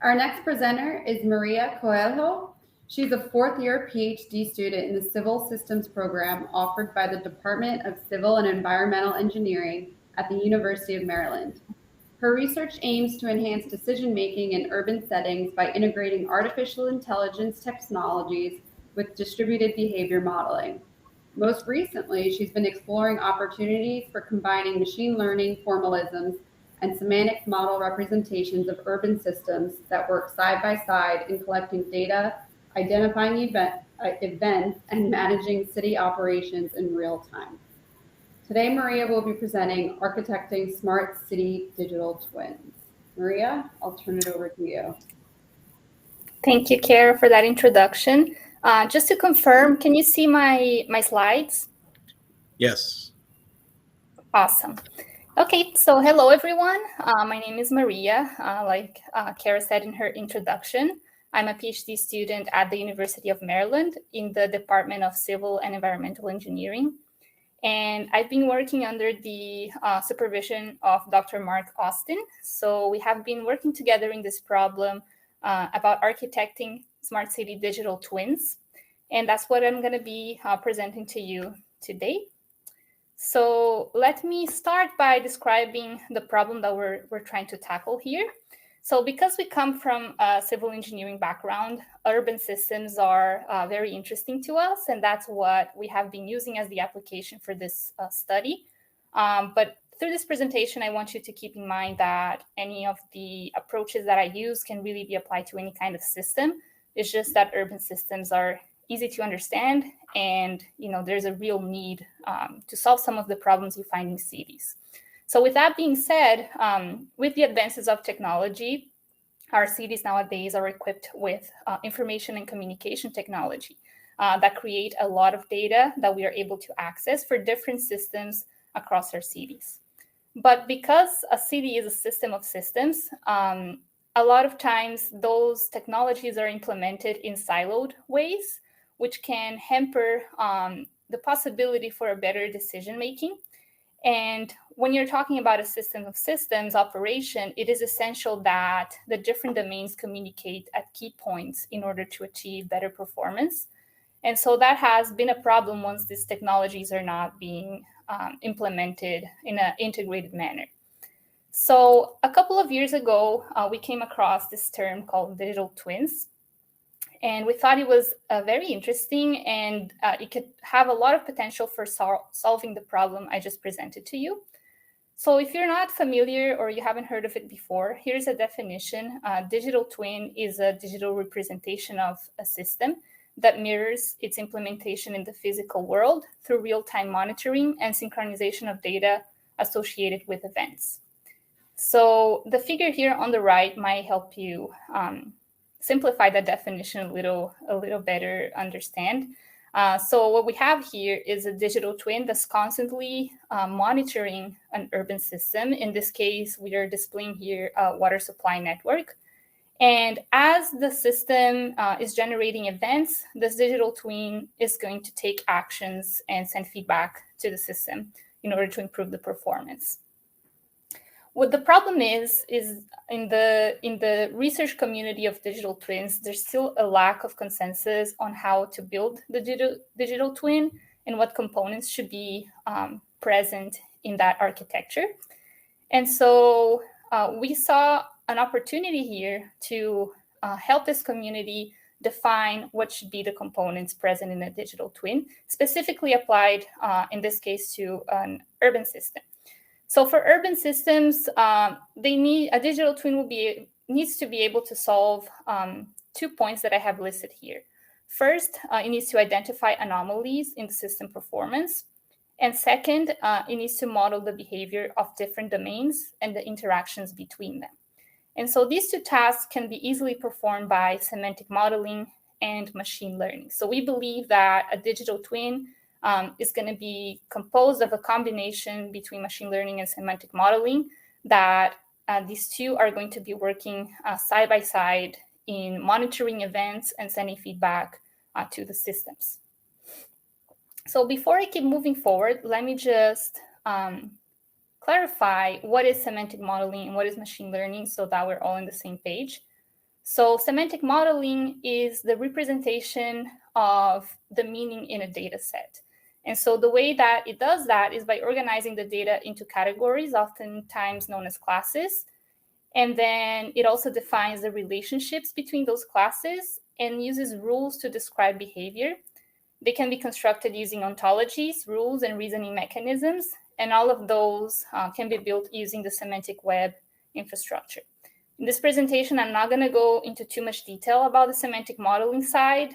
Our next presenter is Maria Coelho. She's a fourth-year PhD student in the Civil Systems program offered by the Department of Civil and Environmental Engineering at the University of Maryland. Her research aims to enhance decision-making in urban settings by integrating artificial intelligence technologies with distributed behavior modeling. Most recently, she's been exploring opportunities for combining machine learning formalisms and semantic model representations of urban systems that work side by side in collecting data, identifying events, and managing city operations in real time. Today, Maria will be presenting Architecting Smart City Digital Twins. Maria, I'll turn it over to you. Thank you, Kara, for that introduction. Just to confirm, can you see my slides? Yes. Awesome. Okay, so hello, everyone. My name is Maria. Like Kara said in her introduction, I'm a PhD student at the University of Maryland in the Department of Civil and Environmental Engineering. And I've been working under the supervision of Dr. Mark Austin. So we have been working together in this problem about architecting smart city digital twins. And that's what I'm going to be presenting to you today. So let me start by describing the problem that we're trying to tackle here. So because we come from a civil engineering background, urban systems are very interesting to us, and that's what we have been using as the application for this study. But through this presentation, I want you to keep in mind that any of the approaches that I use can really be applied to any kind of system. It's just that urban systems are easy to understand, and there's a real need to solve some of the problems you find in cities. So with that being said, with the advances of technology, our cities nowadays are equipped with information and communication technology that create a lot of data that we are able to access for different systems across our cities. But because a city is a system of systems, a lot of times those technologies are implemented in siloed ways, which can hamper the possibility for a better decision-making. And when you're talking about a system of systems operation, it is essential that the different domains communicate at key points in order to achieve better performance. And so that has been a problem once these technologies are not being implemented in an integrated manner. So a couple of years ago, we came across this term called digital twins. And we thought it was very interesting, and it could have a lot of potential for solving the problem I just presented to you. So if you're not familiar or you haven't heard of it before, here's a definition. Digital twin is a digital representation of a system that mirrors its implementation in the physical world through real-time monitoring and synchronization of data associated with events. So the figure here on the right might help you simplify that definition a little better understand. So what we have here is a digital twin that's constantly monitoring an urban system. In this case, we are displaying here a water supply network. And as the system is generating events, this digital twin is going to take actions and send feedback to the system in order to improve the performance. What the problem is in the research community of digital twins, there's still a lack of consensus on how to build the digital twin and what components should be present in that architecture. And so we saw an opportunity here to help this community define what should be the components present in a digital twin, specifically applied in this case to an urban system. So for urban systems, they need a digital twin needs to be able to solve 2 points that I have listed here. First, it needs to identify anomalies in the system performance. And second, it needs to model the behavior of different domains and the interactions between them. And so these two tasks can be easily performed by semantic modeling and machine learning. So we believe that a digital twin is going to be composed of a combination between machine learning and semantic modeling, that these two are going to be working side by side in monitoring events and sending feedback to the systems. So before I keep moving forward, let me just clarify what is semantic modeling and what is machine learning so that we're all on the same page. So semantic modeling is the representation of the meaning in a data set. And so the way that it does that is by organizing the data into categories, oftentimes known as classes. And then it also defines the relationships between those classes and uses rules to describe behavior. They can be constructed using ontologies, rules, and reasoning mechanisms. And all of those can be built using the semantic web infrastructure. In this presentation, I'm not going to go into too much detail about the semantic modeling side.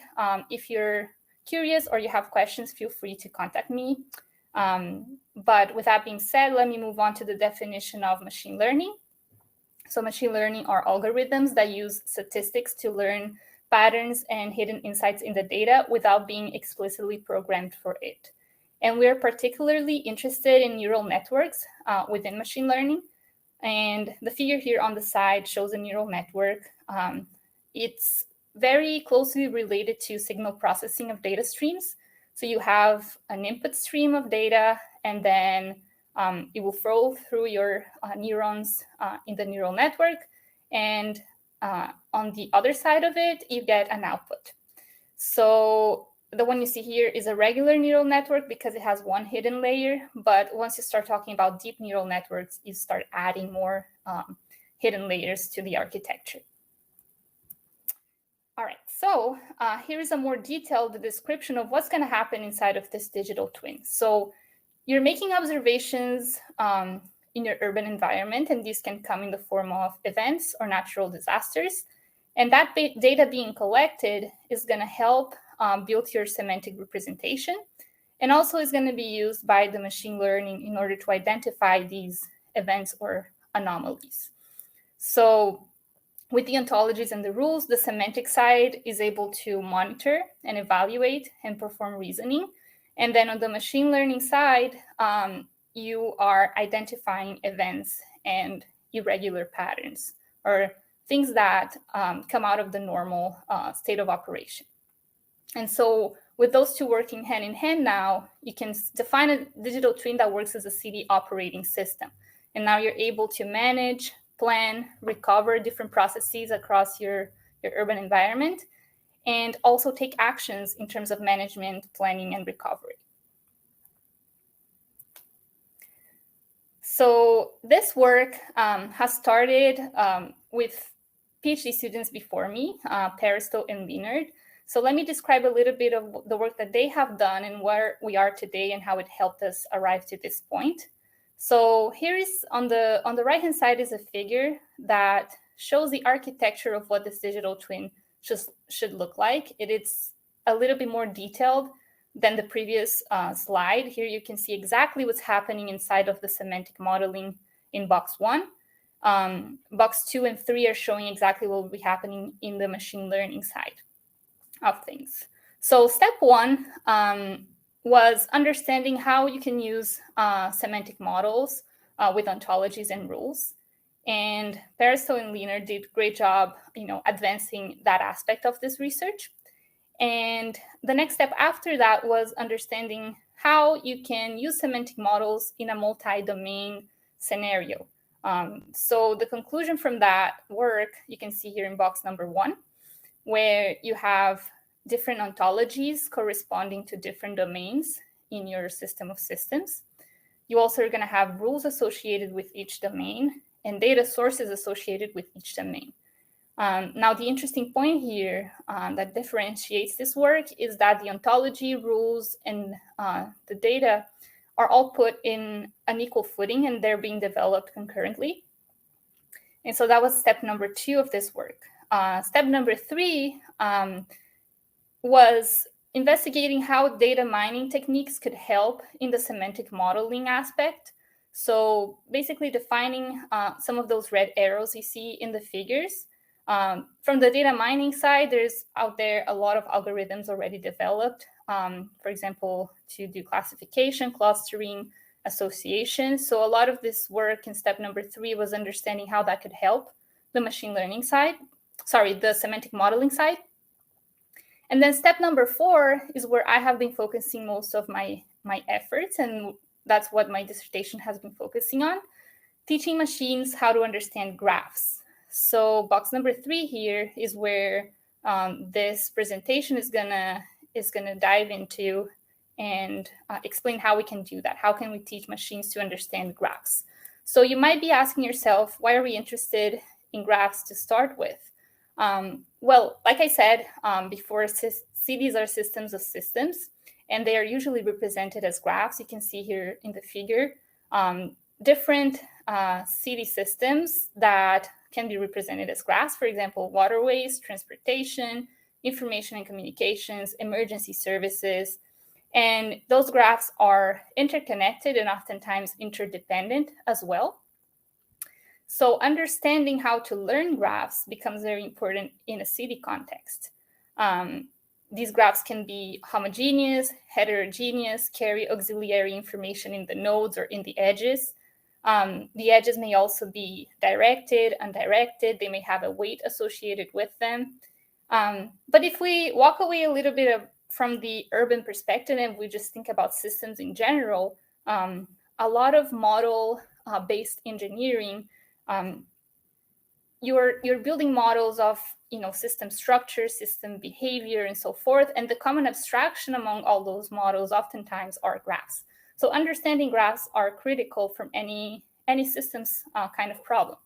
If you're curious or you have questions, feel free to contact me. But with that being said, let me move on to the definition of machine learning. So machine learning are algorithms that use statistics to learn patterns and hidden insights in the data without being explicitly programmed for it. And we're particularly interested in neural networks within machine learning. And the figure here on the side shows a neural network. It's very closely related to signal processing of data streams. So you have an input stream of data, and then it will flow through your neurons in the neural network. And on the other side of it, you get an output. So the one you see here is a regular neural network because it has one hidden layer. But once you start talking about deep neural networks, you start adding more hidden layers to the architecture. All right, so here is a more detailed description of what's going to happen inside of this digital twin. So you're making observations in your urban environment, and these can come in the form of events or natural disasters. And that data being collected is going to help build your semantic representation, and also is going to be used by the machine learning in order to identify these events or anomalies. So with the ontologies and the rules, the semantic side is able to monitor and evaluate and perform reasoning. And then on the machine learning side, you are identifying events and irregular patterns or things that come out of the normal state of operation. And so with those two working hand in hand now, you can define a digital twin that works as a city operating system. And now you're able to manage, plan, recover different processes across your urban environment, and also take actions in terms of management, planning, and recovery. So this work has started with PhD students before me, Peristo and Leonard. So let me describe a little bit of the work that they have done and where we are today and how it helped us arrive to this point. So here is on the right-hand side is a figure that shows the architecture of what this digital twin should look like. It is a little bit more detailed than the previous slide. Here you can see exactly what's happening inside of the semantic modeling in box 1. Box 2 and 3 are showing exactly what will be happening in the machine learning side of things. So step 1 was understanding how you can use semantic models with ontologies and rules. And Peristo and Leonard did a great job, advancing that aspect of this research. And the next step after that was understanding how you can use semantic models in a multi-domain scenario. So the conclusion from that work, you can see here in box number 1, where you have different ontologies corresponding to different domains in your system of systems. You also are going to have rules associated with each domain and data sources associated with each domain. Now, the interesting point here that differentiates this work is that the ontology, rules, and the data are all put in an equal footing, and they're being developed concurrently. And so that was step number 2 of this work. Step number 3 was investigating how data mining techniques could help in the semantic modeling aspect. So basically defining some of those red arrows you see in the figures. From the data mining side, there's out there a lot of algorithms already developed, for example, to do classification, clustering, association. So a lot of this work in step number 3 was understanding how that could help the machine learning side, the semantic modeling side. And then step number 4 is where I have been focusing most of my efforts, and that's what my dissertation has been focusing on, teaching machines how to understand graphs. So box number 3 here is where this presentation is gonna dive into and explain how we can do that. How can we teach machines to understand graphs? So you might be asking yourself, why are we interested in graphs to start with? Well, like I said before, cities are systems of systems, and they are usually represented as graphs. You can see here in the figure different city systems that can be represented as graphs. For example, waterways, transportation, information and communications, emergency services. And those graphs are interconnected and oftentimes interdependent as well. So understanding how to learn graphs becomes very important in a city context. These graphs can be homogeneous, heterogeneous, carry auxiliary information in the nodes or in the edges. The edges may also be directed, undirected. They may have a weight associated with them. But if we walk away a little bit from the urban perspective and we just think about systems in general, a lot of model-based engineering, you're building models of system structure, system behavior, and so forth. And the common abstraction among all those models oftentimes are graphs. So understanding graphs are critical from any systems kind of problem.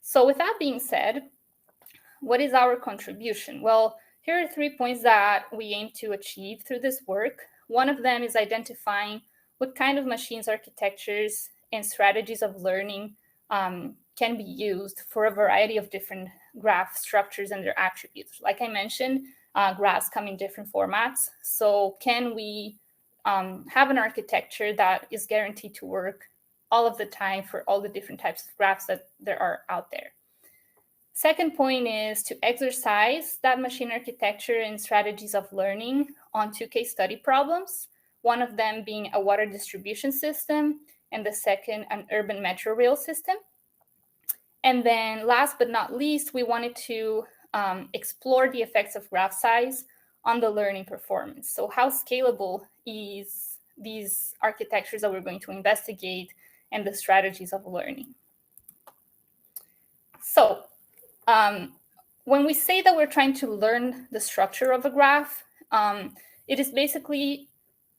So with that being said, what is our contribution? Well, here are 3 points that we aim to achieve through this work. One of them is identifying what kind of machines, architectures, and strategies of learning can be used for a variety of different graph structures and their attributes. Like I mentioned, graphs come in different formats. So can we have an architecture that is guaranteed to work all of the time for all the different types of graphs that there are out there? Second point is to exercise that machine architecture and strategies of learning on 2 case study problems, one of them being a water distribution system, and the second, an urban metro rail system. And then last but not least, we wanted to explore the effects of graph size on the learning performance. So how scalable is these architectures that we're going to investigate and the strategies of learning? So when we say that we're trying to learn the structure of a graph, it is basically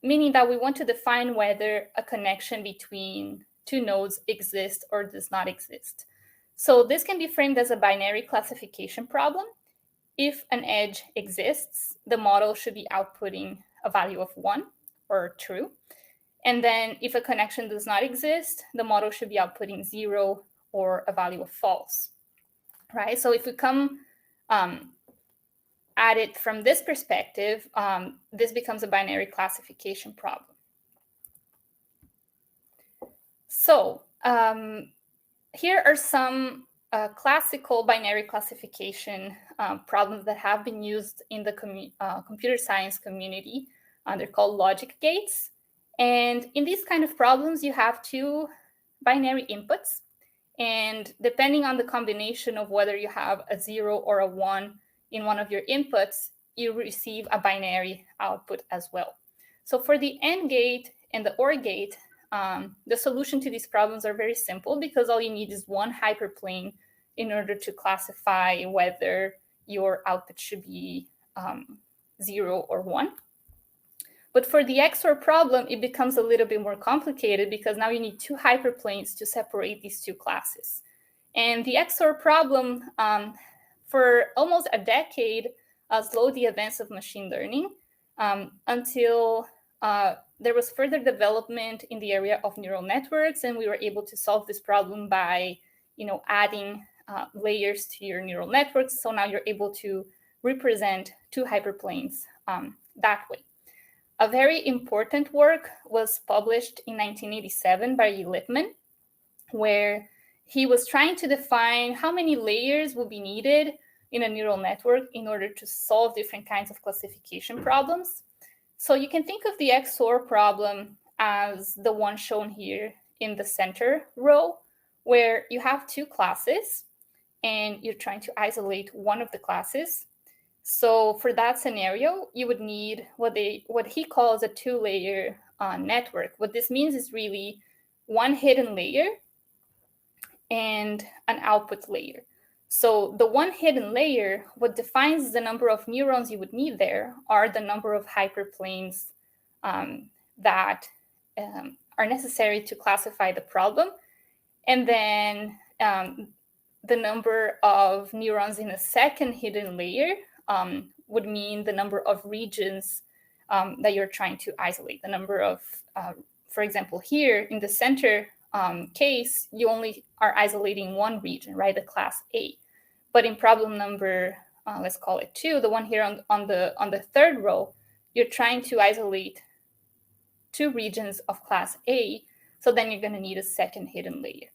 meaning that we want to define whether a connection between 2 nodes exists or does not exist. So this can be framed as a binary classification problem. If an edge exists, the model should be outputting a value of 1 or true. And then if a connection does not exist, the model should be outputting 0 or a value of false, right? So if we come at it from this perspective, this becomes a binary classification problem. So here are some classical binary classification problems that have been used in the computer science community. They're called logic gates. And in these kind of problems, you have 2 binary inputs. And depending on the combination of whether you have a 0 or a 1 in one of your inputs, you receive a binary output as well. So for the AND gate and the OR gate, the solution to these problems are very simple because all you need is one hyperplane in order to classify whether your output should be 0 or 1. But for the XOR problem, it becomes a little bit more complicated because now you need 2 hyperplanes to separate these 2 classes. And the XOR problem, for almost a decade, slowed the advance of machine learning until there was further development in the area of neural networks, and we were able to solve this problem by, adding layers to your neural networks. So now you're able to represent 2 hyperplanes that way. A very important work was published in 1987 by Lippmann, where he was trying to define how many layers will be needed in a neural network in order to solve different kinds of classification problems. So you can think of the XOR problem as the one shown here in the center row, where you have 2 classes and you're trying to isolate one of the classes. So for that scenario, you would need what he calls a 2-layer network. What this means is really one hidden layer and an output layer. So the one hidden layer, what defines the number of neurons you would need there are the number of hyperplanes that are necessary to classify the problem. And then the number of neurons in a second hidden layer would mean the number of regions that you're trying to isolate. The number of, for example, here in the center case, you only are isolating one region, right, the class A. But in problem number, let's call it 2, the one here on the third row, you're trying to isolate 2 regions of class A. So then you're going to need a second hidden layer.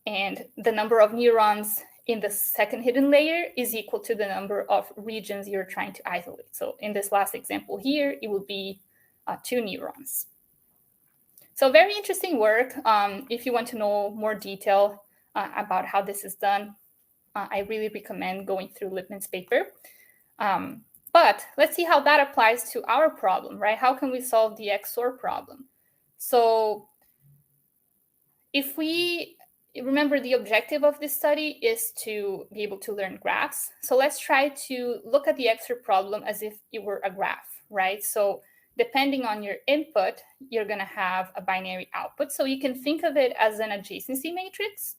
And the number of neurons in the second hidden layer is equal to the number of regions you're trying to isolate. So in this last example here, it would be 2 neurons. So very interesting work. If you want to know more detail about how this is done, I really recommend going through Lippmann's paper. But let's see how that applies to our problem, right? How can we solve the XOR problem? So if we remember, the objective of this study is to be able to learn graphs. So let's try to look at the XOR problem as if it were a graph, right? So depending on your input, you're going to have a binary output. So you can think of it as an adjacency matrix.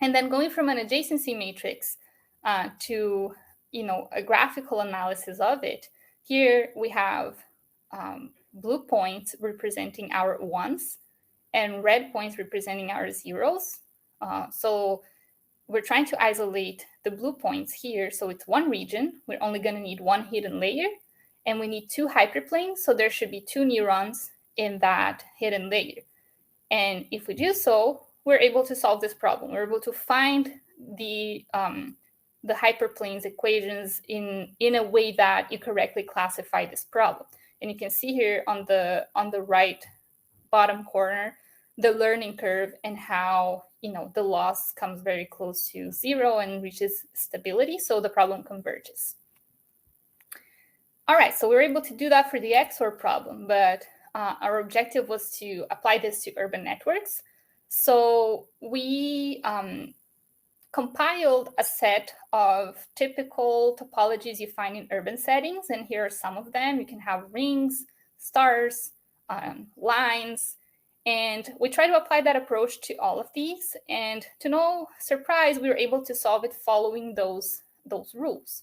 And then going from an adjacency matrix to a graphical analysis of it, here we have blue points representing our ones and red points representing our zeros. So we're trying to isolate the blue points here. So it's one region. We're only going to need one hidden layer. And we need 2 hyperplanes. So there should be 2 neurons in that hidden layer. And if we do so, we're able to solve this problem. We're able to find the hyperplanes equations in a way that you correctly classify this problem. And you can see here on the right bottom corner, the learning curve and how the loss comes very close to 0 and reaches stability. So the problem converges. All right, so we were able to do that for the XOR problem, but our objective was to apply this to urban networks. So we compiled a set of typical topologies you find in urban settings, and here are some of them. You can have rings, stars, lines, and we try to apply that approach to all of these. And to no surprise, we were able to solve it following those rules.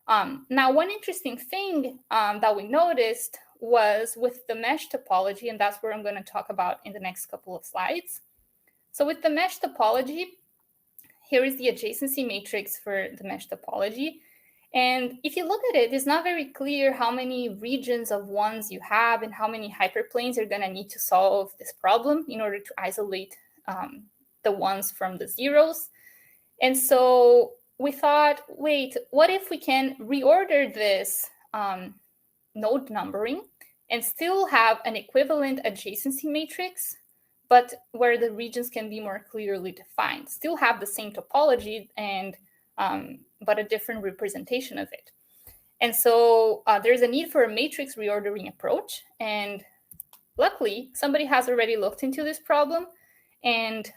Now, one interesting thing that we noticed was with the mesh topology, and that's where I'm going to talk about in the next couple of slides. So with the mesh topology, here is the adjacency matrix for the mesh topology. And if you look at it, it's not very clear how many regions of ones you have and how many hyperplanes you're going to need to solve this problem in order to isolate the ones from the zeros. And so we thought, wait, what if we can reorder this node numbering and still have an equivalent adjacency matrix, but where the regions can be more clearly defined, still have the same topology and but a different representation of it. And so there's a need for a matrix reordering approach. And luckily, somebody has already looked into this problem, and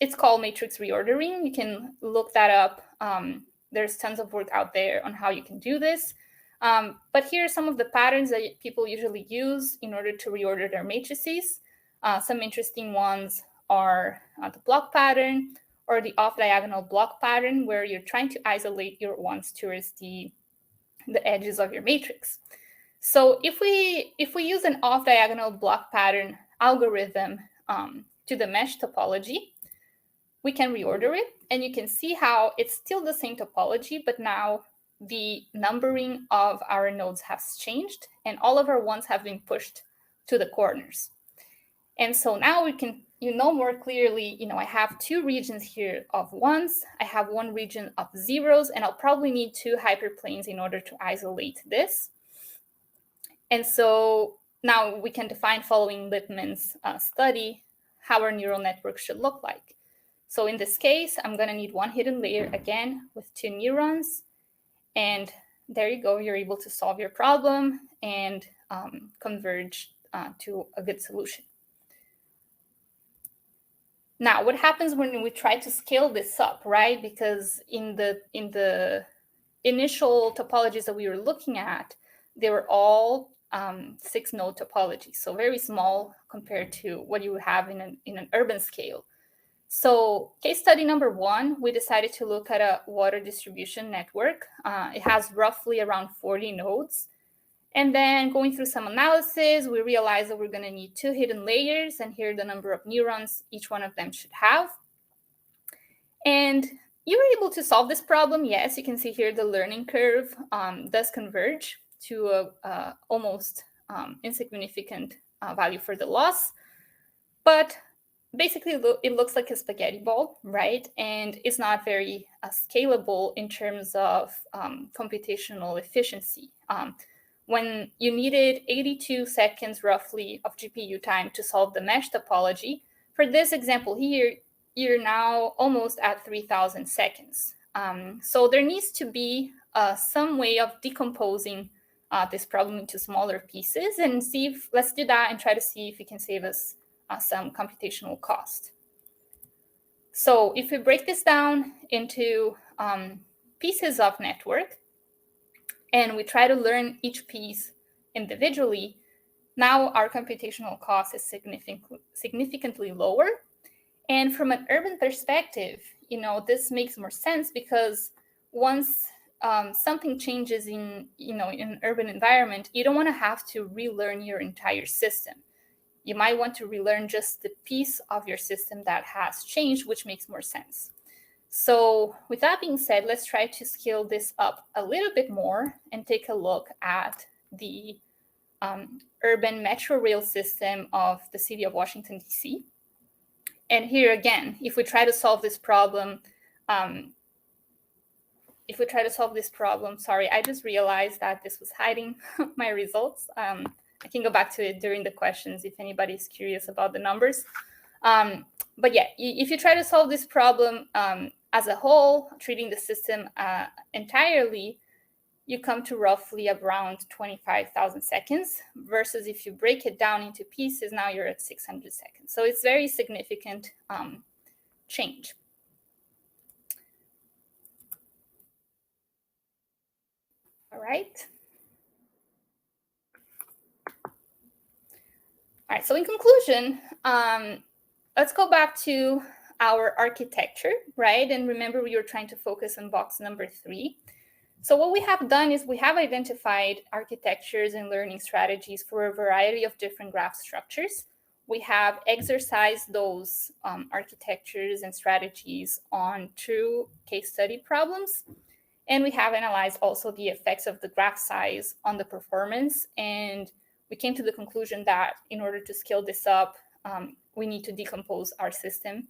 it's called matrix reordering. You can look that up. There's tons of work out there on how you can do this. But here are some of the patterns that people usually use in order to reorder their matrices. Some interesting ones are the block pattern or the off-diagonal block pattern, where you're trying to isolate your ones towards the edges of your matrix. So if we use an off-diagonal block pattern algorithm to the mesh topology, we can reorder it, and you can see how it's still the same topology, but now the numbering of our nodes has changed, and all of our ones have been pushed to the corners. And so now we can, more clearly, I have 2 regions here of ones, I have 1 region of zeros, and I'll probably need 2 hyperplanes in order to isolate this. And so now we can define, following Lippmann's study, how our neural network should look like. So in this case, I'm going to need 1 hidden layer again with 2 neurons. And there you go. You're able to solve your problem and converge to a good solution. Now, what happens when we try to scale this up, right? Because in the initial topologies that we were looking at, they were all 6-node topologies, so very small compared to what you would have in an urban scale. So case study number 1, we decided to look at a water distribution network. It has roughly around 40 nodes. And then going through some analysis, we realized that we're going to need 2 hidden layers, and here are the number of neurons each one of them should have. And you were able to solve this problem. Yes, you can see here the learning curve does converge to a almost insignificant value for the loss. But basically, it looks like a spaghetti ball, right? And it's not very scalable in terms of computational efficiency. When you needed 82 seconds roughly of GPU time to solve the mesh topology, for this example here, you're now almost at 3,000 seconds. So there needs to be some way of decomposing this problem into smaller pieces, and let's do that and try to see if it can save us some computational cost. So if we break this down into pieces of network, and we try to learn each piece individually, now our computational cost is significantly lower. And from an urban perspective, this makes more sense, because once something changes in an urban environment, you don't want to have to relearn your entire system. You might want to relearn just the piece of your system that has changed, which makes more sense. So with that being said, let's try to scale this up a little bit more and take a look at the urban metro rail system of the city of Washington, D.C. And here again, if we try to solve this problem, sorry, I just realized that this was hiding my results. I can go back to it during the questions if anybody's curious about the numbers. But yeah, if you try to solve this problem as a whole, treating the system entirely, you come to roughly around 25,000 seconds, versus if you break it down into pieces, now you're at 600 seconds. So it's very significant change. All right. All right, so in conclusion, let's go back to our architecture, right? And remember, we were trying to focus on box number 3. So what we have done is we have identified architectures and learning strategies for a variety of different graph structures. We have exercised those architectures and strategies on true case study problems. And we have analyzed also the effects of the graph size on the performance. And we came to the conclusion that in order to scale this up, we need to decompose our system.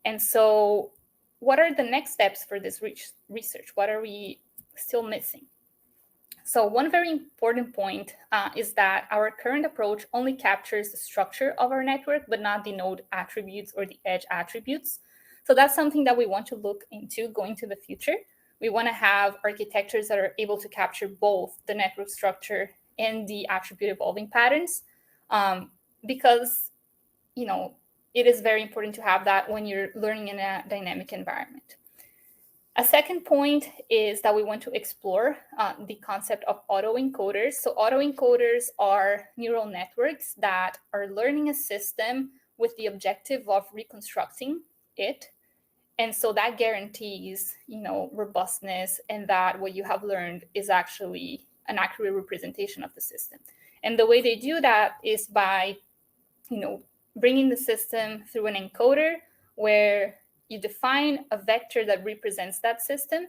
And so what are the next steps for this research? What are we still missing? So one very important point is that our current approach only captures the structure of our network, but not the node attributes or the edge attributes. So that's something that we want to look into going to the future. We want to have architectures that are able to capture both the network structure and the attribute evolving patterns, because it is very important to have that when you're learning in a dynamic environment. A second point is that we want to explore the concept of autoencoders. So autoencoders are neural networks that are learning a system with the objective of reconstructing it. And so that guarantees, robustness, and that what you have learned is actually an accurate representation of the system. And the way they do that is by, bringing the system through an encoder where you define a vector that represents that system,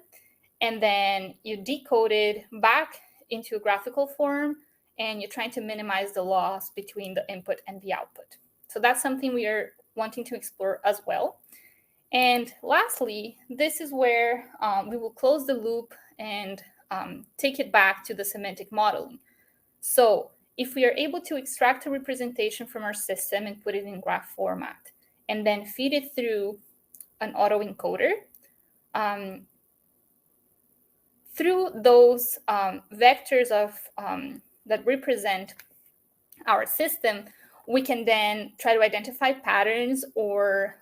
and then you decode it back into a graphical form, and you're trying to minimize the loss between the input and the output. So that's something we are wanting to explore as well. And lastly, this is where we will close the loop and take it back to the semantic modeling. So if we are able to extract a representation from our system and put it in graph format, and then feed it through an autoencoder, through those vectors of that represent our system, we can then try to identify patterns or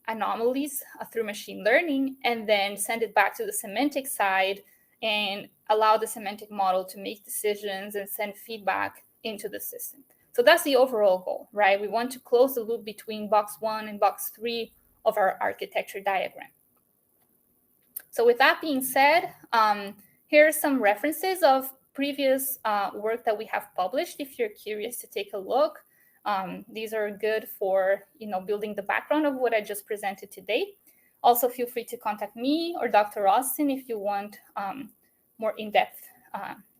anomalies through machine learning, and then send it back to the semantic side and allow the semantic model to make decisions and send feedback into the system. So that's the overall goal, right? We want to close the loop between box 1 and box 3 of our architecture diagram. So with that being said, here are some references of previous work that we have published if you're curious to take a look. These are good for building the background of what I just presented today. Also, feel free to contact me or Dr. Austin if you want more in-depth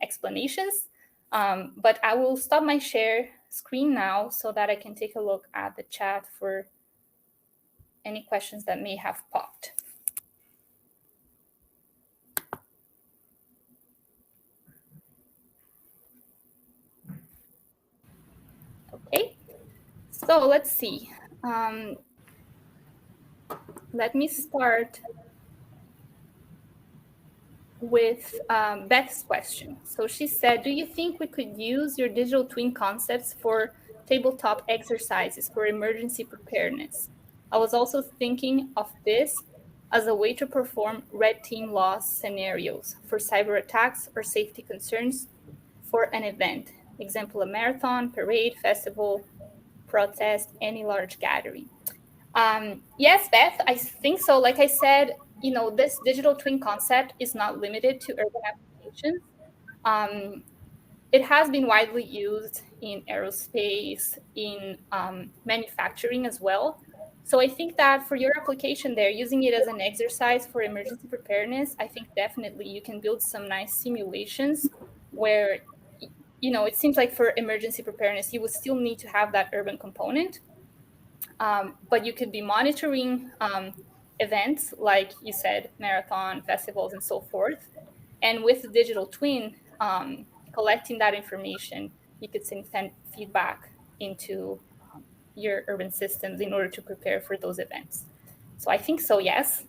explanations. But I will stop my share screen now so that I can take a look at the chat for any questions that may have popped. Okay, so let's see. Let me start with Beth's question. So she said, do you think we could use your digital twin concepts for tabletop exercises for emergency preparedness? I was also thinking of this as a way to perform red team loss scenarios for cyber attacks or safety concerns for an event. Example, a marathon, parade, festival, protest, any large gathering. Yes, Beth, I think so. Like I said, this digital twin concept is not limited to urban applications. It has been widely used in aerospace, in manufacturing as well. So I think that for your application there, using it as an exercise for emergency preparedness, I think definitely you can build some nice simulations where, it seems like for emergency preparedness, you would still need to have that urban component. But you could be monitoring events, like you said, marathon, festivals, and so forth. And with the digital twin, collecting that information, you could send feedback into your urban systems in order to prepare for those events. So I think so, yes.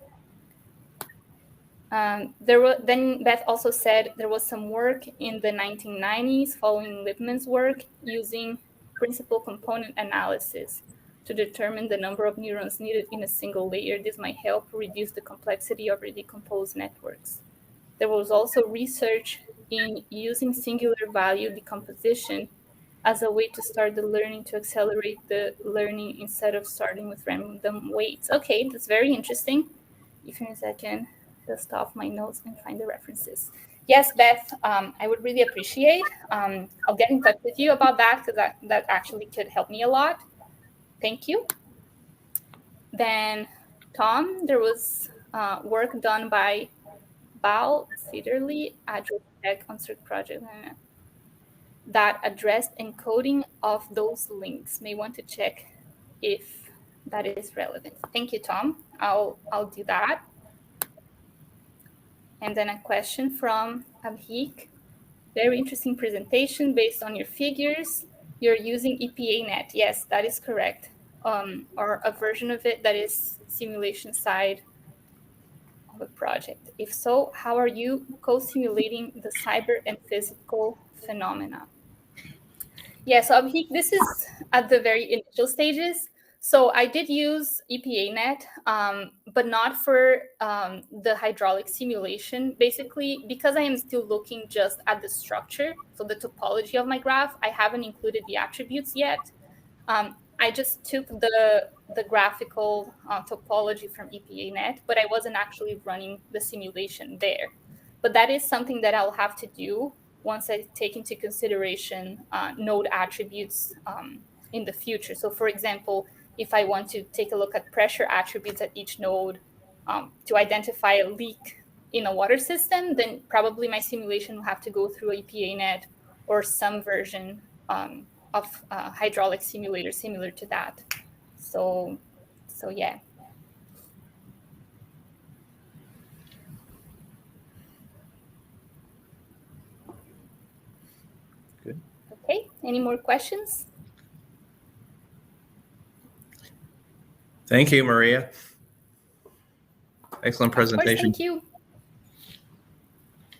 Then Beth also said there was some work in the 1990s following Lippmann's work using principal component analysis to determine the number of neurons needed in a single layer. This might help reduce the complexity of decomposed networks. There was also research in using singular value decomposition as a way to start the learning to accelerate the learning instead of starting with random weights. Okay, that's very interesting. If you I can just off my notes and find the references. Yes, Beth, I would really appreciate. I'll get in touch with you about that because that actually could help me a lot. Thank you. Then, Tom, there was work done by Bal Cederly at Georgia Tech on CERT project that addressed encoding of those links. May want to check if that is relevant. Thank you, Tom. I'll do that. And then a question from Abhik. Very interesting presentation based on your figures. You're using EPA-NET. Yes, that is correct. Or a version of it that is simulation side of a project. If so, how are you co-simulating the cyber and physical phenomena? Yeah, so Abhik, this is at the very initial stages. So I did use EPA-NET, but not for the hydraulic simulation. Basically, because I am still looking just at the structure, so the topology of my graph, I haven't included the attributes yet. I just took the graphical topology from EPA-NET, but I wasn't actually running the simulation there. But that is something that I'll have to do once I take into consideration node attributes in the future. So for example, if I want to take a look at pressure attributes at each node to identify a leak in a water system, then probably my simulation will have to go through EPA-NET or some version of hydraulic simulator similar to that. So yeah. Good. Okay, any more questions? Thank you, Maria. Excellent presentation. Of course, thank you.